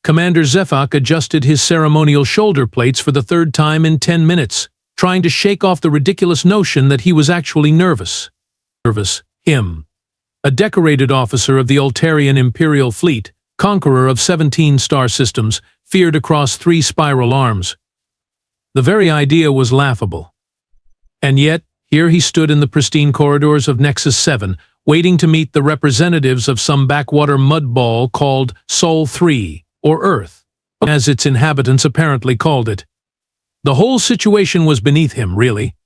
Commander Zephak adjusted his ceremonial shoulder plates for the third time in 10 minutes, trying to shake off the ridiculous notion that he was actually nervous. Him. A decorated officer of the Altarian Imperial Fleet, conqueror of 17 star systems, feared across 3 spiral arms. The very idea was laughable. And yet, here he stood in the pristine corridors of Nexus 7, waiting to meet the representatives of some backwater mudball called Sol 3, or Earth, as its inhabitants apparently called it. The whole situation was beneath him, really.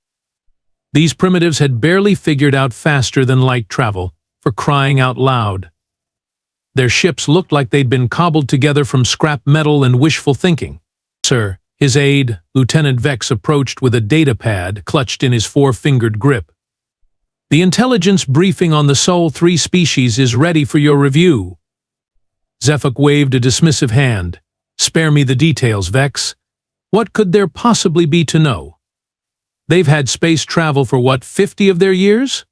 These primitives had barely figured out faster than light travel, for crying out loud. Their ships looked like they'd been cobbled together from scrap metal and wishful thinking. Sir, his aide, Lieutenant Vex, approached with a data pad clutched in his 4-fingered grip. The intelligence briefing on the Sol 3 species is ready for your review. Zephak waved a dismissive hand. Spare me the details, Vex. What could there possibly be to know? They've had space travel for what, 50 of their years?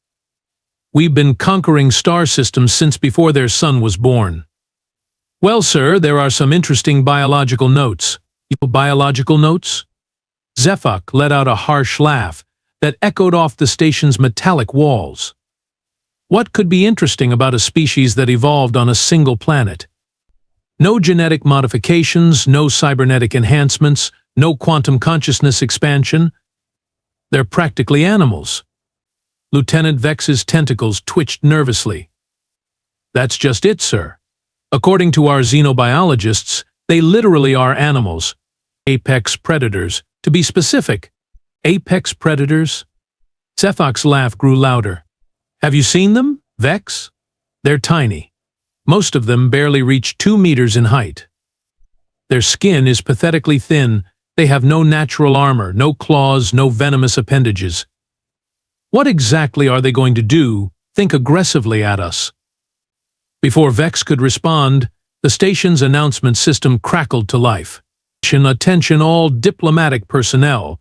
We've been conquering star systems since before their sun was born. Well, sir, there are some interesting biological notes. Biological notes? Zephak let out a harsh laugh that echoed off the station's metallic walls. What could be interesting about a species that evolved on a single planet? No genetic modifications, no cybernetic enhancements, no quantum consciousness expansion. They're practically animals. Lieutenant Vex's tentacles twitched nervously. That's just it, sir. According to our xenobiologists, they literally are animals. Apex predators, to be specific. Apex predators? Zephak's laugh grew louder. Have you seen them, Vex? They're tiny. Most of them barely reach 2 meters in height. Their skin is pathetically thin. They have no natural armor, no claws, no venomous appendages. What exactly are they going to do? Think aggressively at us. Before Vex could respond, the station's announcement system crackled to life. Attention all diplomatic personnel.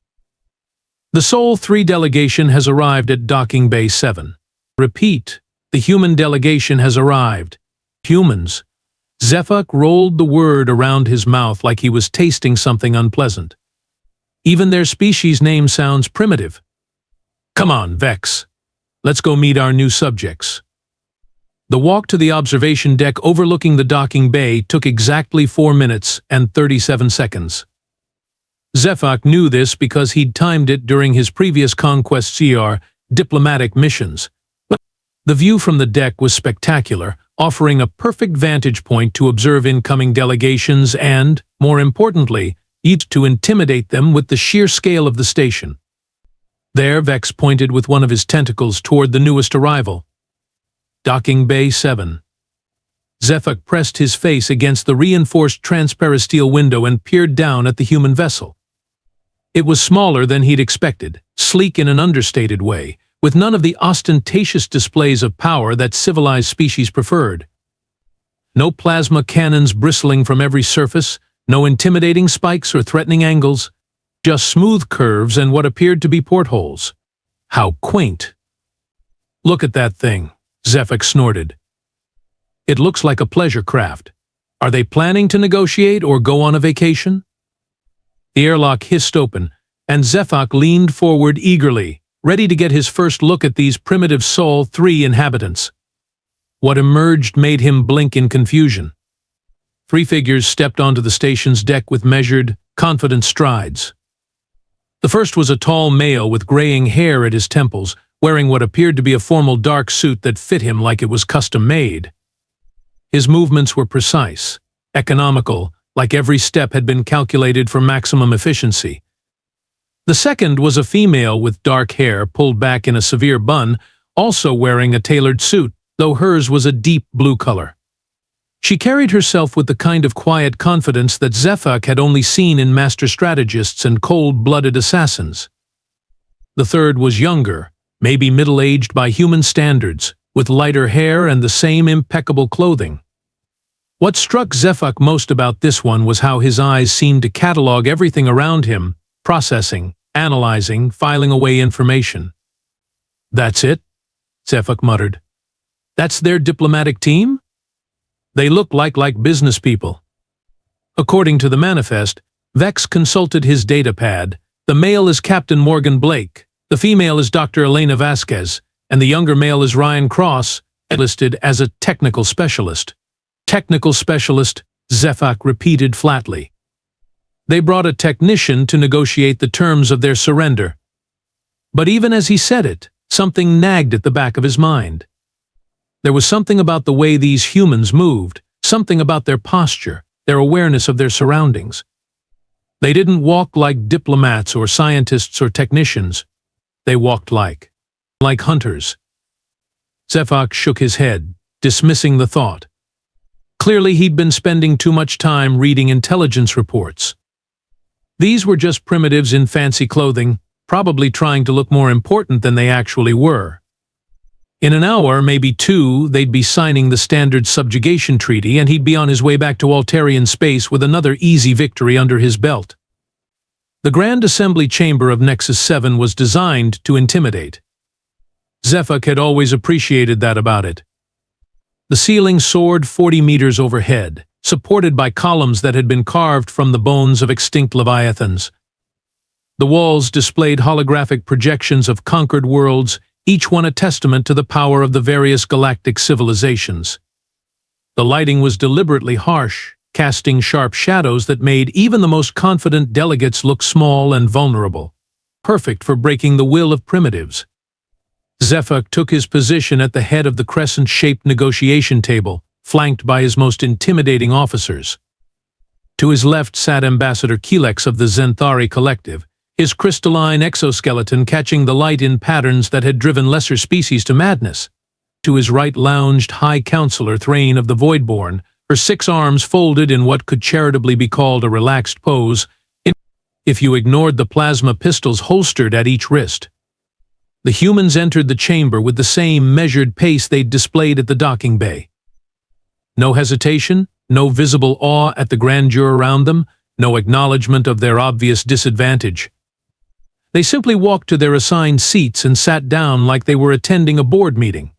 The Sol 3 delegation has arrived at Docking Bay 7. Repeat, the human delegation has arrived. Humans. Zephak rolled the word around his mouth like he was tasting something unpleasant. Even their species name sounds primitive. Come on, Vex. Let's go meet our new subjects. The walk to the observation deck overlooking the docking bay took exactly 4 minutes and 37 seconds. Zephak knew this because he'd timed it during his previous Conquest CR diplomatic missions. The view from the deck was spectacular, offering a perfect vantage point to observe incoming delegations and, more importantly, to intimidate them with the sheer scale of the station. There, Vex pointed with one of his tentacles toward the newest arrival. Docking Bay 7. Zephak pressed his face against the reinforced transparasteel window and peered down at the human vessel. It was smaller than he'd expected, sleek in an understated way, with none of the ostentatious displays of power that civilized species preferred. No plasma cannons bristling from every surface, no intimidating spikes or threatening angles, just smooth curves and what appeared to be portholes. How quaint. Look at that thing, Zephak snorted. It looks like a pleasure craft. Are they planning to negotiate or go on a vacation? The airlock hissed open, and Zephak leaned forward eagerly, ready to get his first look at these primitive Sol 3 inhabitants. What emerged made him blink in confusion. 3 figures stepped onto the station's deck with measured, confident strides. The first was a tall male with graying hair at his temples, wearing what appeared to be a formal dark suit that fit him like it was custom-made. His movements were precise, economical, like every step had been calculated for maximum efficiency. The second was a female with dark hair pulled back in a severe bun, also wearing a tailored suit, though hers was a deep blue color. She carried herself with the kind of quiet confidence that Zephak had only seen in master strategists and cold-blooded assassins. The third was younger, maybe middle-aged by human standards, with lighter hair and the same impeccable clothing. What struck Zephak most about this one was how his eyes seemed to catalog everything around him, processing, analyzing, filing away information. That's it, Zephak muttered. That's their diplomatic team? They look like business people. According to the manifest, Vex consulted his datapad. The male is Captain Morgan Blake, the female is Dr. Elena Vasquez, and the younger male is Ryan Cross, listed as a technical specialist. Technical specialist, Zephak repeated flatly. They brought a technician to negotiate the terms of their surrender. But even as he said it, something nagged at the back of his mind. There was something about the way these humans moved, something about their posture, their awareness of their surroundings. They didn't walk like diplomats or scientists or technicians. They walked like hunters. Zephak shook his head, dismissing the thought. Clearly he'd been spending too much time reading intelligence reports. These were just primitives in fancy clothing, probably trying to look more important than they actually were. In an hour, maybe two, they'd be signing the standard subjugation treaty and he'd be on his way back to Altarian space with another easy victory under his belt. The Grand Assembly Chamber of Nexus 7 was designed to intimidate. Zephak had always appreciated that about it. The ceiling soared 40 meters overhead, supported by columns that had been carved from the bones of extinct leviathans. The walls displayed holographic projections of conquered worlds, each one a testament to the power of the various galactic civilizations. The lighting was deliberately harsh, casting sharp shadows that made even the most confident delegates look small and vulnerable, perfect for breaking the will of primitives. Zephak took his position at the head of the crescent-shaped negotiation table, flanked by his most intimidating officers. To his left sat Ambassador Kelex of the Zenthari Collective, his crystalline exoskeleton catching the light in patterns that had driven lesser species to madness. To his right lounged High Counselor Thrain of the Voidborn, her 6 arms folded in what could charitably be called a relaxed pose, if you ignored the plasma pistols holstered at each wrist. The humans entered the chamber with the same measured pace they'd displayed at the docking bay. No hesitation, no visible awe at the grandeur around them, no acknowledgement of their obvious disadvantage. They simply walked to their assigned seats and sat down like they were attending a board meeting.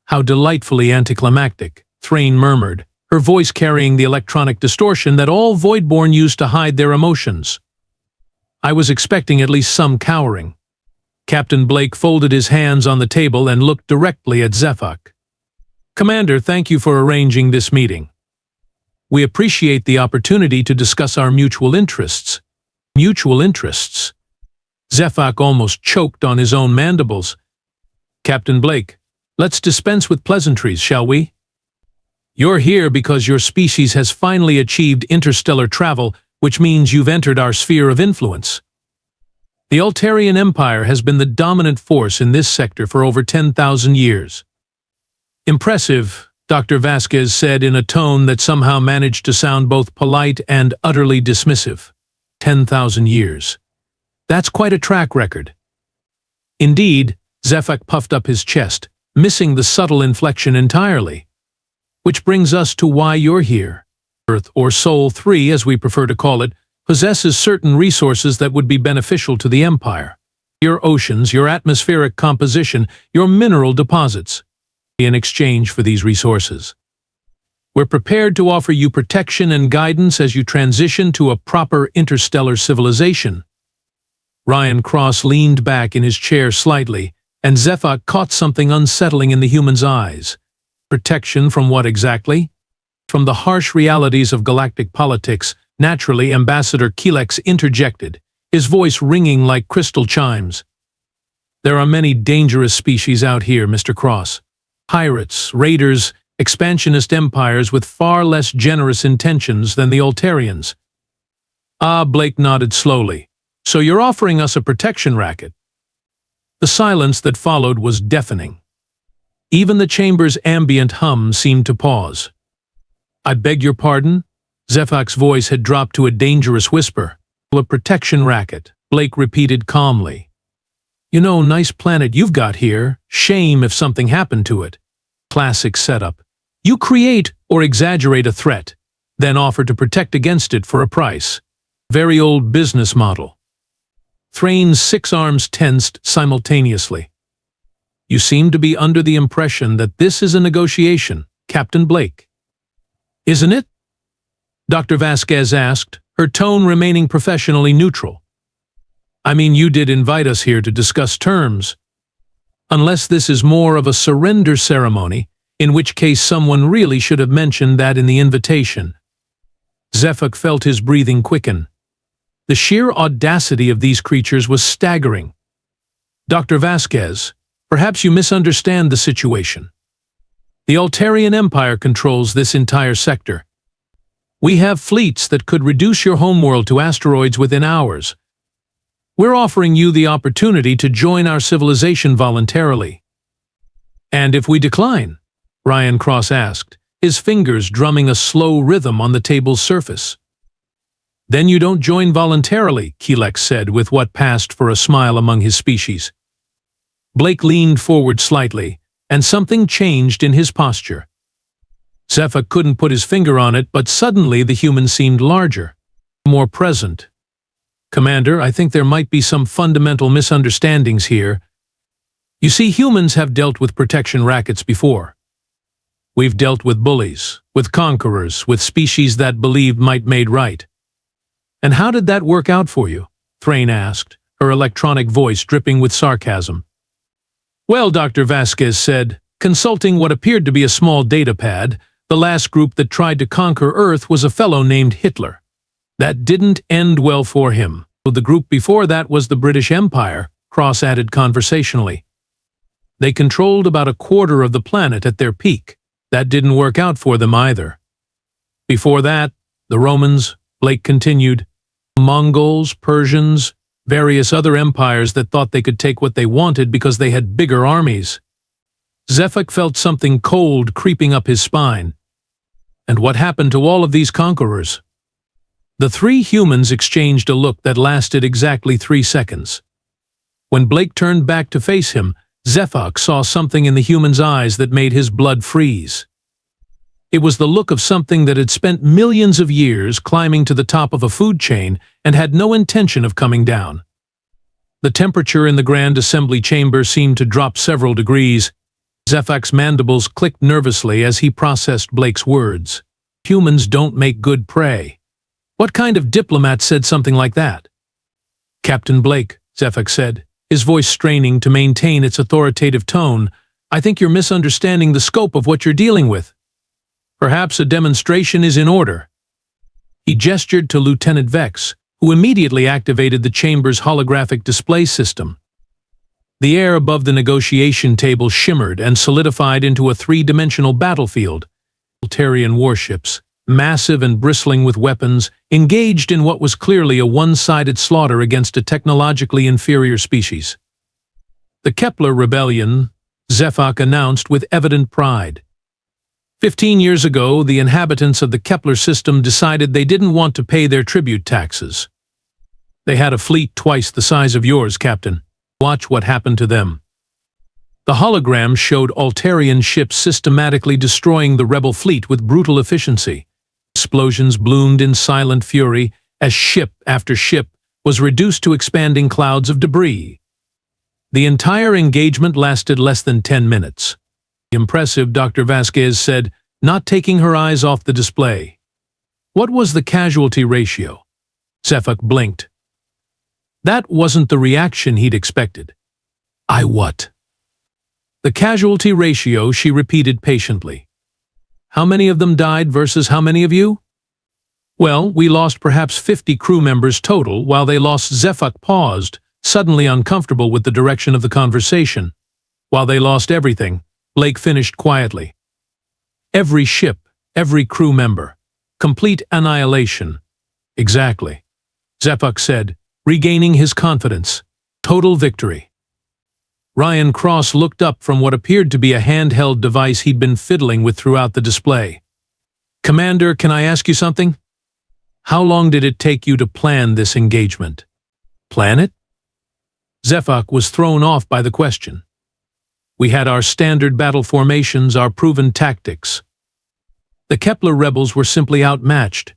How delightfully anticlimactic, Thrain murmured, her voice carrying the electronic distortion that all Voidborn used to hide their emotions. I was expecting at least some cowering. Captain Blake folded his hands on the table and looked directly at Zephak. Commander, thank you for arranging this meeting. We appreciate the opportunity to discuss our mutual interests. Mutual interests? Zephak almost choked on his own mandibles. Captain Blake, let's dispense with pleasantries, shall we? You're here because your species has finally achieved interstellar travel, which means you've entered our sphere of influence. The Altarian Empire has been the dominant force in this sector for over 10,000 years. Impressive, Dr. Vasquez said in a tone that somehow managed to sound both polite and utterly dismissive. 10,000 years. That's quite a track record. Indeed, Zephak puffed up his chest, missing the subtle inflection entirely. Which brings us to why you're here. Earth, or Sol 3 as we prefer to call it, possesses certain resources that would be beneficial to the Empire. Your oceans, your atmospheric composition, your mineral deposits. In exchange for these resources, we're prepared to offer you protection and guidance as you transition to a proper interstellar civilization. Ryan Cross leaned back in his chair slightly, and Zephak caught something unsettling in the human's eyes. Protection from what exactly? From the harsh realities of galactic politics. Naturally, Ambassador Kelex interjected, his voice ringing like crystal chimes. There are many dangerous species out here, Mr. Cross. Pirates, raiders, expansionist empires with far less generous intentions than the Altarians. Blake nodded slowly. So you're offering us a protection racket? The silence that followed was deafening. Even the chamber's ambient hum seemed to pause. I beg your pardon? Zephak's voice had dropped to a dangerous whisper. A protection racket, Blake repeated calmly. You know, nice planet you've got here. Shame if something happened to it. Classic setup. You create or exaggerate a threat, then offer to protect against it for a price. Very old business model. Thrain's 6 arms tensed simultaneously. You seem to be under the impression that this is a negotiation, Captain Blake. Isn't it? Dr. Vasquez asked, her tone remaining professionally neutral. I mean, you did invite us here to discuss terms. Unless this is more of a surrender ceremony, in which case someone really should have mentioned that in the invitation. Zephak felt his breathing quicken. The sheer audacity of these creatures was staggering. Dr. Vasquez, perhaps you misunderstand the situation. The Altarian Empire controls this entire sector. We have fleets that could reduce your homeworld to asteroids within hours. We're offering you the opportunity to join our civilization voluntarily. And if we decline? Ryan Cross asked, his fingers drumming a slow rhythm on the table's surface. Then you don't join voluntarily, Keelek said with what passed for a smile among his species. Blake leaned forward slightly, and something changed in his posture. Zephak couldn't put his finger on it, but suddenly the human seemed larger, more present. Commander, I think there might be some fundamental misunderstandings here. You see, humans have dealt with protection rackets before. We've dealt with bullies, with conquerors, with species that believed might made right. And how did that work out for you? Thrain asked, her electronic voice dripping with sarcasm. Well, Dr. Vasquez said, consulting what appeared to be a small data pad, the last group that tried to conquer Earth was a fellow named Hitler. That didn't end well for him. The group before that was the British Empire, Cross added conversationally. They controlled about a quarter of the planet at their peak. That didn't work out for them either. Before that, the Romans, Blake continued, Mongols, Persians, various other empires that thought they could take what they wanted because they had bigger armies. Zephak felt something cold creeping up his spine. And what happened to all of these conquerors? The three humans exchanged a look that lasted exactly 3 seconds. When Blake turned back to face him, Zephak saw something in the human's eyes that made his blood freeze. It was the look of something that had spent millions of years climbing to the top of a food chain and had no intention of coming down. The temperature in the Grand Assembly chamber seemed to drop several degrees. Zephak's mandibles clicked nervously as he processed Blake's words. Humans don't make good prey. What kind of diplomat said something like that? Captain Blake, Zephak said, his voice straining to maintain its authoritative tone, I think you're misunderstanding the scope of what you're dealing with. Perhaps a demonstration is in order. He gestured to Lieutenant Vex, who immediately activated the chamber's holographic display system. The air above the negotiation table shimmered and solidified into a 3-dimensional battlefield. Altarian warships, massive and bristling with weapons, engaged in what was clearly a one-sided slaughter against a technologically inferior species. The Kepler Rebellion, Zephak announced with evident pride. 15 years ago, the inhabitants of the Kepler system decided they didn't want to pay their tribute taxes. They had a fleet twice the size of yours, Captain. Watch what happened to them. The hologram showed Altarian ships systematically destroying the rebel fleet with brutal efficiency. Explosions bloomed in silent fury as ship after ship was reduced to expanding clouds of debris. The entire engagement lasted less than 10 minutes. Impressive, Dr. Vasquez said, not taking her eyes off the display. What was the casualty ratio? Zephak blinked. That wasn't the reaction he'd expected. What? The casualty ratio, she repeated patiently. How many of them died versus how many of you? Well, we lost perhaps 50 crew members total, while they lost. Zephak paused, suddenly uncomfortable with the direction of the conversation. While they lost everything, Blake finished quietly. Every ship, every crew member. Complete annihilation. Exactly. Zephak said, regaining his confidence. Total victory. Ryan Cross looked up from what appeared to be a handheld device he'd been fiddling with throughout the display. Commander, can I ask you something? How long did it take you to plan this engagement? Plan it? Zephak was thrown off by the question. We had our standard battle formations, our proven tactics. The Kepler rebels were simply outmatched.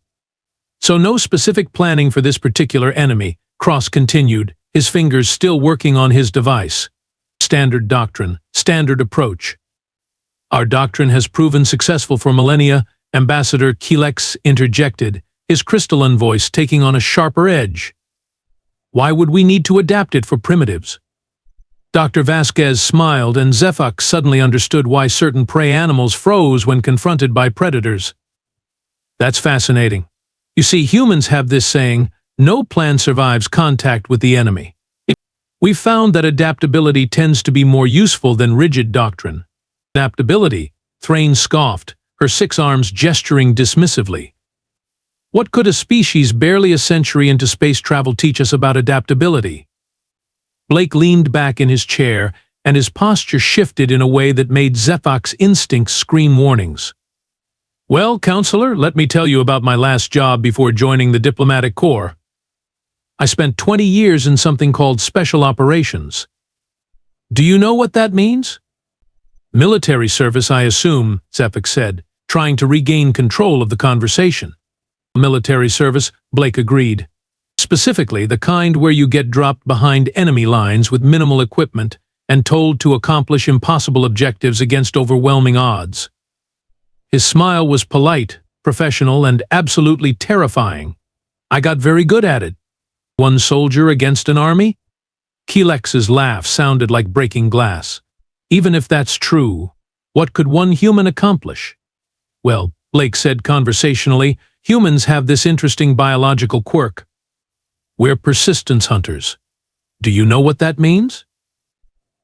So no specific planning for this particular enemy, Cross continued, his fingers still working on his device. Standard doctrine, standard approach. Our doctrine has proven successful for millennia, Ambassador Zephak interjected, his crystalline voice taking on a sharper edge. Why would we need to adapt it for primitives? Dr. Vasquez smiled, and Zephak suddenly understood why certain prey animals froze when confronted by predators. That's fascinating. You see, humans have this saying, no plan survives contact with the enemy. We've found that adaptability tends to be more useful than rigid doctrine. Adaptability, Thrain scoffed, her 6 arms gesturing dismissively. What could a species barely a century into space travel teach us about adaptability? Blake leaned back in his chair, and his posture shifted in a way that made Zephak's instincts scream warnings. Well, counselor, let me tell you about my last job before joining the Diplomatic Corps. I spent 20 years in something called Special Operations. Do you know what that means? Military service, I assume, Zephak said, trying to regain control of the conversation. Military service, Blake agreed. Specifically, the kind where you get dropped behind enemy lines with minimal equipment and told to accomplish impossible objectives against overwhelming odds. His smile was polite, professional, and absolutely terrifying. I got very good at it. One soldier against an army? Zefak's laugh sounded like breaking glass. Even if that's true, what could one human accomplish? Well, Blake said conversationally, humans have this interesting biological quirk. We're persistence hunters. Do you know what that means?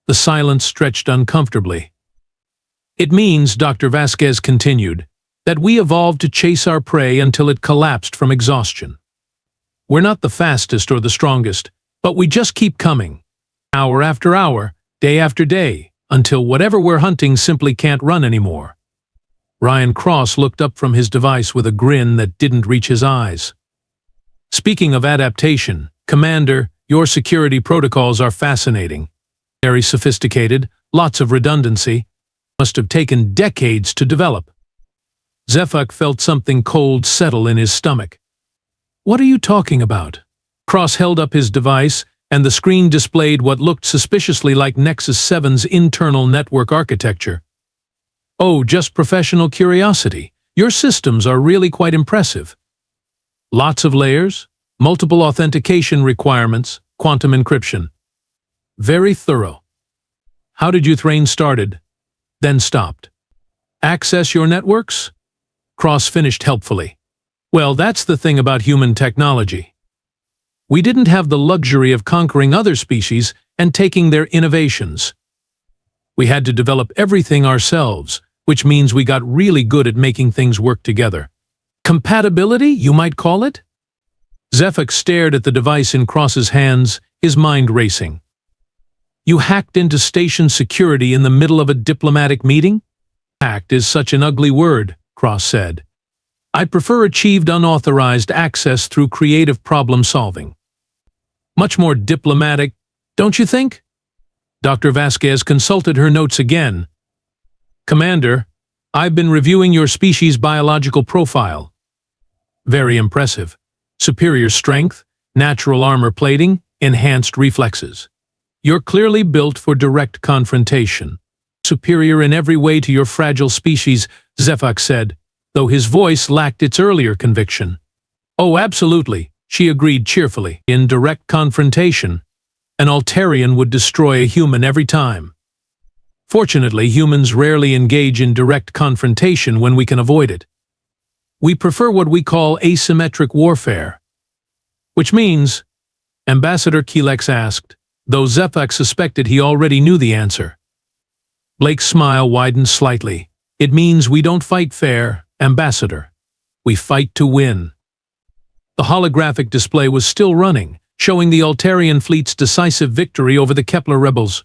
The silence stretched uncomfortably. It means, Dr. Vasquez continued, that we evolved to chase our prey until it collapsed from exhaustion. We're not the fastest or the strongest, but we just keep coming, hour after hour, day after day, until whatever we're hunting simply can't run anymore. Ryan Cross looked up from his device with a grin that didn't reach his eyes. Speaking of adaptation, Commander, your security protocols are fascinating. Very sophisticated, lots of redundancy. Must have taken decades to develop. Zephak felt something cold settle in his stomach. What are you talking about? Cross held up his device, and the screen displayed what looked suspiciously like Nexus 7's internal network architecture. Oh, just professional curiosity. Your systems are really quite impressive. Lots of layers, multiple authentication requirements, quantum encryption. Very thorough. How did you Thrain started, then stopped? Access your networks? Cross finished helpfully. Well, that's the thing about human technology. We didn't have the luxury of conquering other species and taking their innovations. We had to develop everything ourselves, which means we got really good at making things work together. Compatibility, you might call it? Zephak stared at the device in Cross's hands, his mind racing. You hacked into station security in the middle of a diplomatic meeting? Hacked is such an ugly word, Cross said. I'd prefer achieved unauthorized access through creative problem solving. Much more diplomatic, don't you think? Dr. Vasquez consulted her notes again. Commander, I've been reviewing your species' biological profile. Very impressive. Superior strength, natural armor plating, enhanced reflexes. You're clearly built for direct confrontation. Superior in every way to your fragile species, Zephak said, though his voice lacked its earlier conviction. Oh, absolutely, she agreed cheerfully. In direct confrontation, an Altarian would destroy a human every time. Fortunately, humans rarely engage in direct confrontation when we can avoid it. We prefer what we call asymmetric warfare. Which means, Ambassador Zephak asked, though Zephak suspected he already knew the answer. Blake's smile widened slightly. It means we don't fight fair, Ambassador. We fight to win. The holographic display was still running, showing the Altarian fleet's decisive victory over the Kepler rebels.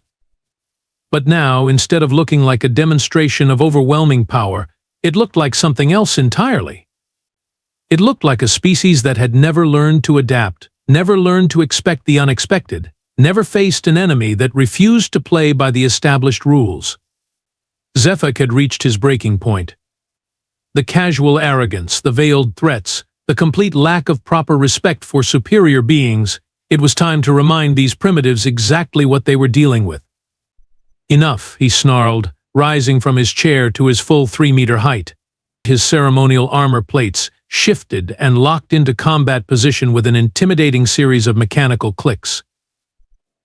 But now, instead of looking like a demonstration of overwhelming power, it looked like something else entirely. It looked like a species that had never learned to adapt, never learned to expect the unexpected, never faced an enemy that refused to play by the established rules. Zephak had reached his breaking point. The casual arrogance, the veiled threats, the complete lack of proper respect for superior beings, it was time to remind these primitives exactly what they were dealing with. Enough, he snarled, rising from his chair to his full 3-meter height. His ceremonial armor plates shifted and locked into combat position with an intimidating series of mechanical clicks.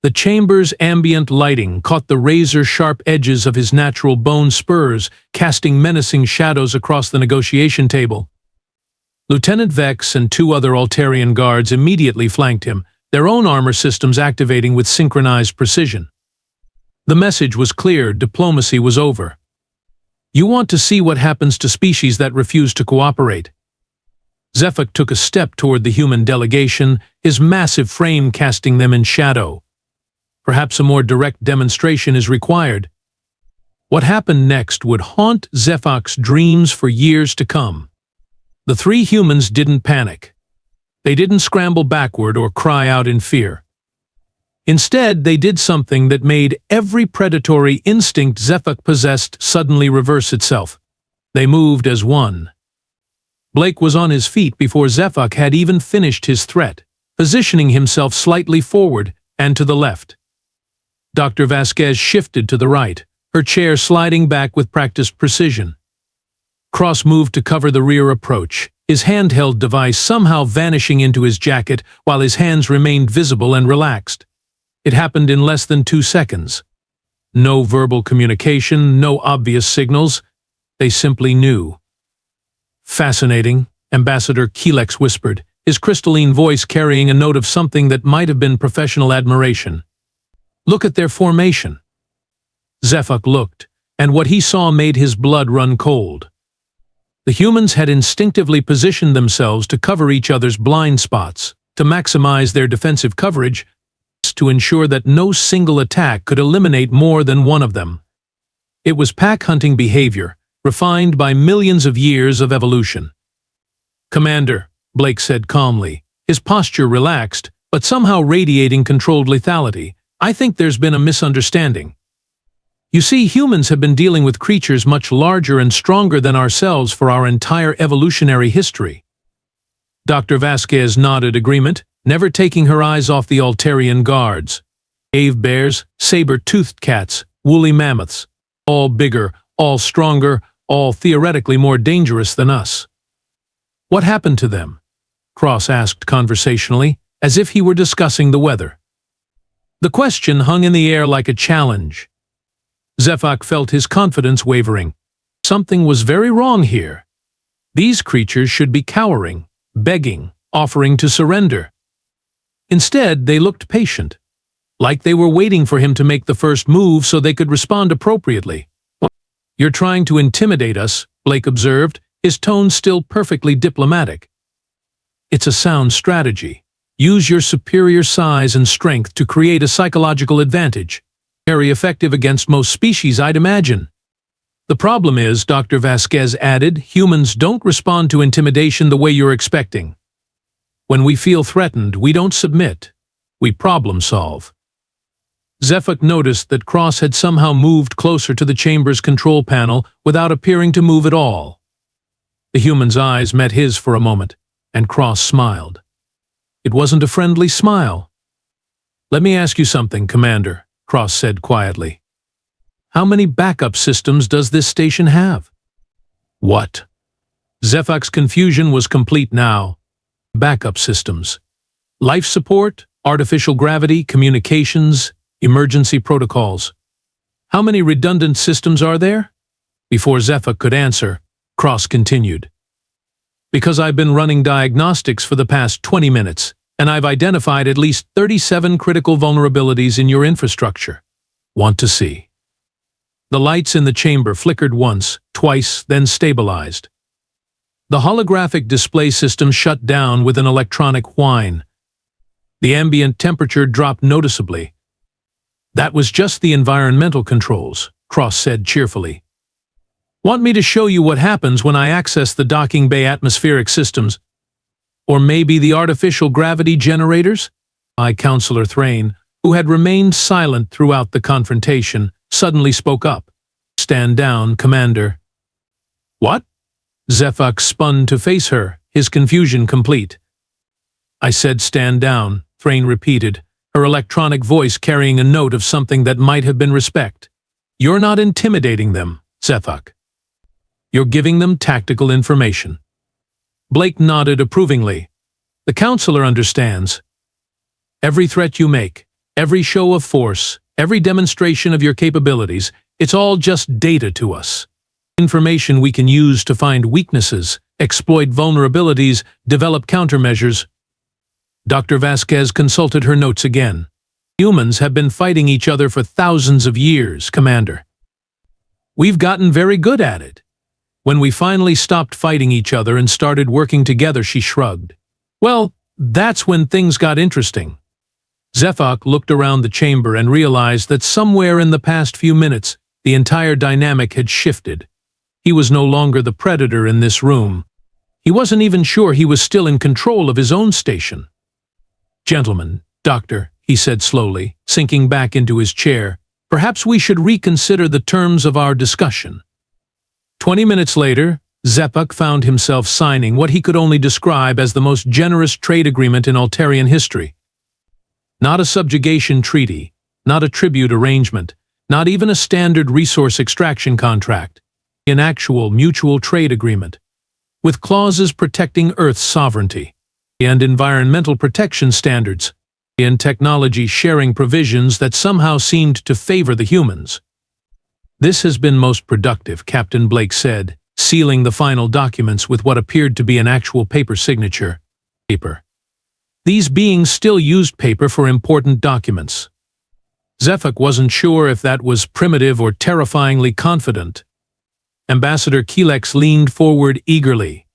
The chamber's ambient lighting caught the razor-sharp edges of his natural bone spurs, casting menacing shadows across the negotiation table. Lieutenant Vex and two other Altarian guards immediately flanked him, their own armor systems activating with synchronized precision. The message was clear: diplomacy was over. You want to see what happens to species that refuse to cooperate. Zephak took a step toward the human delegation, his massive frame casting them in shadow. Perhaps a more direct demonstration is required. What happened next would haunt Zephak's dreams for years to come. The three humans didn't panic. They didn't scramble backward or cry out in fear. Instead, they did something that made every predatory instinct Zephak possessed suddenly reverse itself. They moved as one. Blake was on his feet before Zephak had even finished his threat, positioning himself slightly forward and to the left. Dr. Vasquez shifted to the right, her chair sliding back with practiced precision. Cross moved to cover the rear approach, his handheld device somehow vanishing into his jacket while his hands remained visible and relaxed. It happened in less than 2 seconds. No verbal communication, no obvious signals. They simply knew. Fascinating, Ambassador Kelex whispered, his crystalline voice carrying a note of something that might have been professional admiration. Look at their formation. Zephak looked, and what he saw made his blood run cold. The humans had instinctively positioned themselves to cover each other's blind spots, to maximize their defensive coverage, to ensure that no single attack could eliminate more than one of them. It was pack-hunting behavior, refined by millions of years of evolution. "Commander," Blake said calmly, his posture relaxed, but somehow radiating controlled lethality, "I think there's been a misunderstanding. You see, humans have been dealing with creatures much larger and stronger than ourselves for our entire evolutionary history." Dr. Vasquez nodded agreement, never taking her eyes off the Altarian guards. Cave bears, saber-toothed cats, woolly mammoths, all bigger, all stronger, all theoretically more dangerous than us. "What happened to them?" Cross asked conversationally, as if he were discussing the weather. The question hung in the air like a challenge. Zephak felt his confidence wavering. Something was very wrong here. These creatures should be cowering, begging, offering to surrender. Instead, they looked patient, like they were waiting for him to make the first move so they could respond appropriately. "You're trying to intimidate us," Blake observed, his tone still perfectly diplomatic. "It's a sound strategy. Use your superior size and strength to create a psychological advantage. Very effective against most species, I'd imagine." "The problem is," Dr. Vasquez added, "humans don't respond to intimidation the way you're expecting. When we feel threatened, we don't submit. We problem solve." Zephak noticed that Cross had somehow moved closer to the chamber's control panel without appearing to move at all. The human's eyes met his for a moment, and Cross smiled. It wasn't a friendly smile. "Let me ask you something, Commander," Cross said quietly. "How many backup systems does this station have?" "What?" Zephak's confusion was complete now. Backup systems. Life support, artificial gravity, communications, emergency protocols. How many redundant systems are there? Before Zephak could answer, Cross continued. "Because I've been running diagnostics for the past 20 minutes, and I've identified at least 37 critical vulnerabilities in your infrastructure. Want to see?" The lights in the chamber flickered once, twice, then stabilized. The holographic display system shut down with an electronic whine. The ambient temperature dropped noticeably. "That was just the environmental controls," Cross said cheerfully. "Want me to show you what happens when I access the docking bay atmospheric systems? Or maybe the artificial gravity generators?" Counselor Thrain, who had remained silent throughout the confrontation, suddenly spoke up. "Stand down, Commander." "What?" Zephak spun to face her, his confusion complete. "I said stand down," Thrain repeated, her electronic voice carrying a note of something that might have been respect. "You're not intimidating them, Zephak. You're giving them tactical information. Blake nodded approvingly. The counselor understands. Every threat you make, every show of force, every demonstration of your capabilities, it's all just data to us. Information we can use to find weaknesses, exploit vulnerabilities, develop countermeasures. Dr. Vasquez consulted her notes again. Humans have been fighting each other for thousands of years, Commander. We've gotten very good at it. When we finally stopped fighting each other and started working together, she shrugged. Well, that's when things got interesting. Zephak looked around the chamber and realized that somewhere in the past few minutes, the entire dynamic had shifted. He was no longer the predator in this room. He wasn't even sure he was still in control of his own station. Gentlemen, Doctor, he said slowly, sinking back into his chair, perhaps we should reconsider the terms of our discussion. 20 minutes later, Zephak found himself signing what he could only describe as the most generous trade agreement in Altarian history. Not a subjugation treaty, not a tribute arrangement, not even a standard resource extraction contract. An actual mutual trade agreement, with clauses protecting Earth's sovereignty, and environmental protection standards, and technology sharing provisions that somehow seemed to favor the humans. This has been most productive, Captain Blake said, sealing the final documents with what appeared to be an actual paper signature. Paper. These beings still used paper for important documents. Zephak wasn't sure if that was primitive or terrifyingly confident. Ambassador Kelex leaned forward eagerly.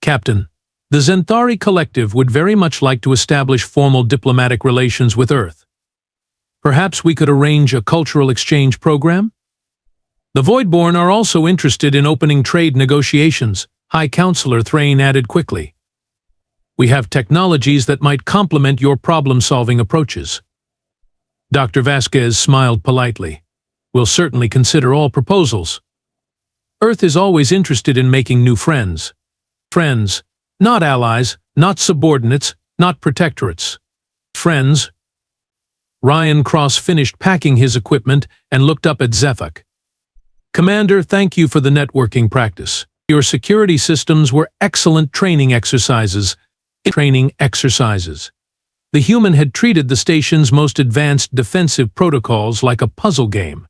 Captain, the Zenthari Collective would very much like to establish formal diplomatic relations with Earth. Perhaps we could arrange a cultural exchange program? The Voidborn are also interested in opening trade negotiations, High Counselor Thrain added quickly. We have technologies that might complement your problem-solving approaches. Dr. Vasquez smiled politely. We'll certainly consider all proposals. Earth is always interested in making new friends. Friends, not allies, not subordinates, not protectorates. Friends. Ryan Cross finished packing his equipment and looked up at Zephak. Commander, thank you for the networking practice. Your security systems were excellent training exercises. The human had treated the station's most advanced defensive protocols like a puzzle game.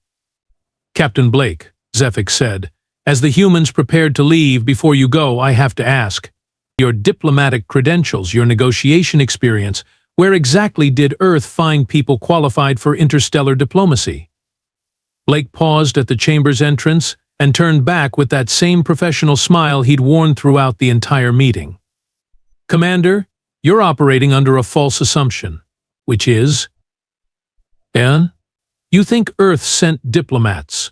Captain Blake, Zephak said, as the humans prepared to leave, before you go, I have to ask. Your diplomatic credentials, your negotiation experience, where exactly did Earth find people qualified for interstellar diplomacy? Blake paused at the chamber's entrance and turned back with that same professional smile he'd worn throughout the entire meeting. Commander, you're operating under a false assumption, which is... You think Earth sent diplomats.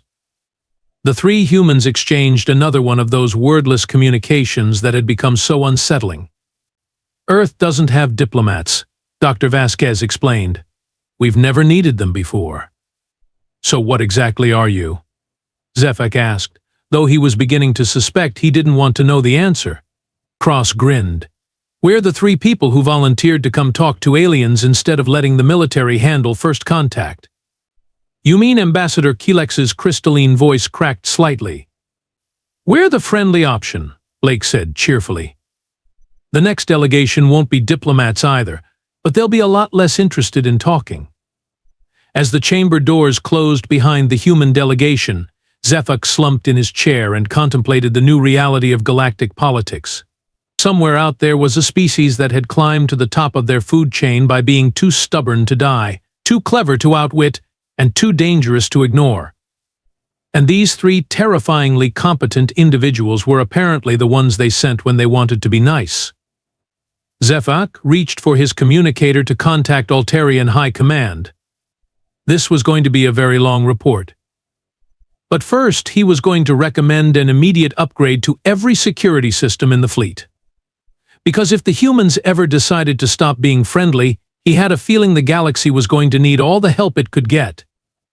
The three humans exchanged another one of those wordless communications that had become so unsettling. Earth doesn't have diplomats, Dr. Vasquez explained. We've never needed them before. So what exactly are you? Zephak asked, though he was beginning to suspect he didn't want to know the answer. Cross grinned. We're the three people who volunteered to come talk to aliens instead of letting the military handle first contact. You mean Ambassador Kelex's crystalline voice cracked slightly. We're the friendly option, Blake said cheerfully. The next delegation won't be diplomats either, but they'll be a lot less interested in talking. As the chamber doors closed behind the human delegation, Zephak slumped in his chair and contemplated the new reality of galactic politics. Somewhere out there was a species that had climbed to the top of their food chain by being too stubborn to die, too clever to outwit, and too dangerous to ignore. And these three terrifyingly competent individuals were apparently the ones they sent when they wanted to be nice. Zephak reached for his communicator to contact Altarian High Command. This was going to be a very long report. But first, he was going to recommend an immediate upgrade to every security system in the fleet. Because if the humans ever decided to stop being friendly, he had a feeling the galaxy was going to need all the help it could get.